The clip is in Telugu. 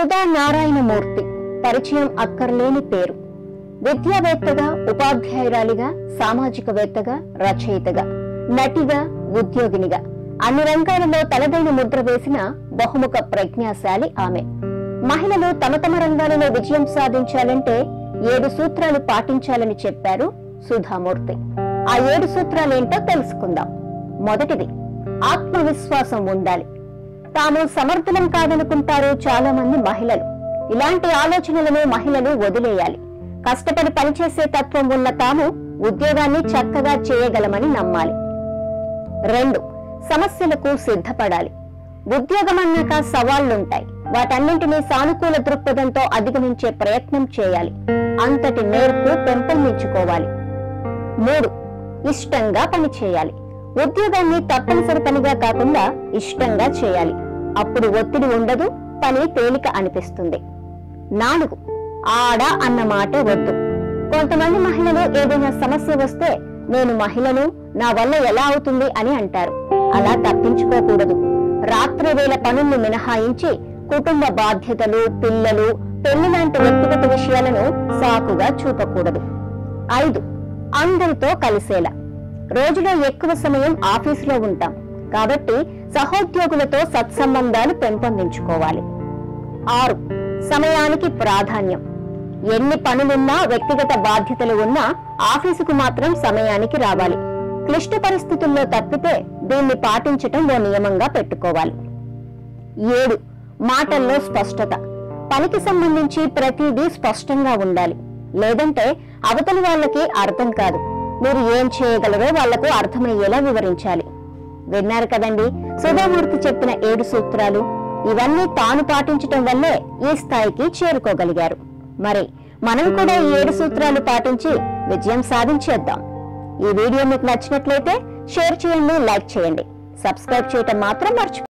సుధా నారాయణమూర్తి పరిచయం అక్కర్లేని పేరు. విద్యావేత్తగా, ఉపాధ్యాయురాలిగా, సామాజికవేత్తగా, రచయితగా, నటిగా, ఉద్యోగినిగా అన్ని రంగాలలో తనదైన ముద్ర వేసిన బహుముఖ ప్రజ్ఞాశాలి ఆమె. మహిళలు తమ తమ రంగాలలో విజయం సాధించాలంటే 7 సూత్రాలు పాటించాలని చెప్పారు సుధామూర్తి. ఆ 7 సూత్రాలేంటో తెలుసుకుందాం. మొదటిది, ఆత్మవిశ్వాసం ఉండాలి. తాము సమర్థులం కాదనుకుంటారు చాలా మంది మహిళలు. ఇలాంటి ఆలోచనలను మహిళలు వదిలేయాలి. కష్టపడి పనిచేసే తత్వం ఉన్న తాము ఉద్యోగాన్ని చక్కగా చేయగలమని నమ్మాలి. 2, సమస్యలకు సిద్ధపడాలి. ఉద్యోగం అన్నాక సవాళ్లుంటాయి. వాటన్నింటినీ సానుకూల దృక్పథంతో అధిగమించే ప్రయత్నం చేయాలి. అంతటి నేర్పు పెంపొందించుకోవాలి. 3, ఇష్టంగా పని చేయాలి. ఉద్యోగాన్ని తప్పనిసరి పనిగా కాకుండా ఇష్టంగా చేయాలి. అప్పుడు ఒత్తిడి ఉండదు, పని తేలిక అనిపిస్తుంది. 4, ఆడ అన్న మాట వద్దు. కొంతమంది మహిళలు ఏదైనా సమస్య వస్తే నేను మహిళను, నా వల్ల ఎలా అవుతుంది అని అంటారు. అలా తప్పించుకోకూడదు. రాత్రి వేళ పనుల్ని మినహాయించి కుటుంబ బాధ్యతలు, పిల్లలు, పెళ్లి లాంటి వ్యక్తిగత విషయాలను సాకుగా చూపకూడదు. 5, అందరితో కలిసేలా. రోజులో ఎక్కువ సమయం ఆఫీసులో ఉంటాం కాబట్టి సహోద్యోగులతో సత్సంబంధాలు పెంపొందించుకోవాలి. 6, సమయానికి ప్రాధాన్యం. ఎన్ని పనులున్నా, వ్యక్తిగత బాధ్యతలు ఉన్నా ఆఫీసుకు మాత్రం సమయానికి రావాలి. క్లిష్ట పరిస్థితుల్లో తప్పితే దీన్ని పాటించటం ఓ నియమంగా పెట్టుకోవాలి. 7, మాటల్లో స్పష్టత. పనికి సంబంధించి ప్రతిదీ స్పష్టంగా ఉండాలి. లేదంటే అవతలి వాళ్ళకి అర్థం కాదు. మీరు ఏం చేయగలరో వాళ్లకు అర్థమయ్యేలా వివరించాలి. విన్నారు కదండి సుధామూర్తి చెప్పిన 7 సూత్రాలు. ఇవన్నీ తాను పాటించటం వల్లే ఈ స్థాయికి చేరుకోగలిగారు. మరి మనం కూడా ఈ 7 సూత్రాలు పాటించి విజయం సాధించేద్దాం. ఈ వీడియో మీకు నచ్చినట్లయితే షేర్ చేయండి, లైక్ చేయండి, సబ్స్క్రైబ్ చేయటం మాత్రం మర్చిపోకండి.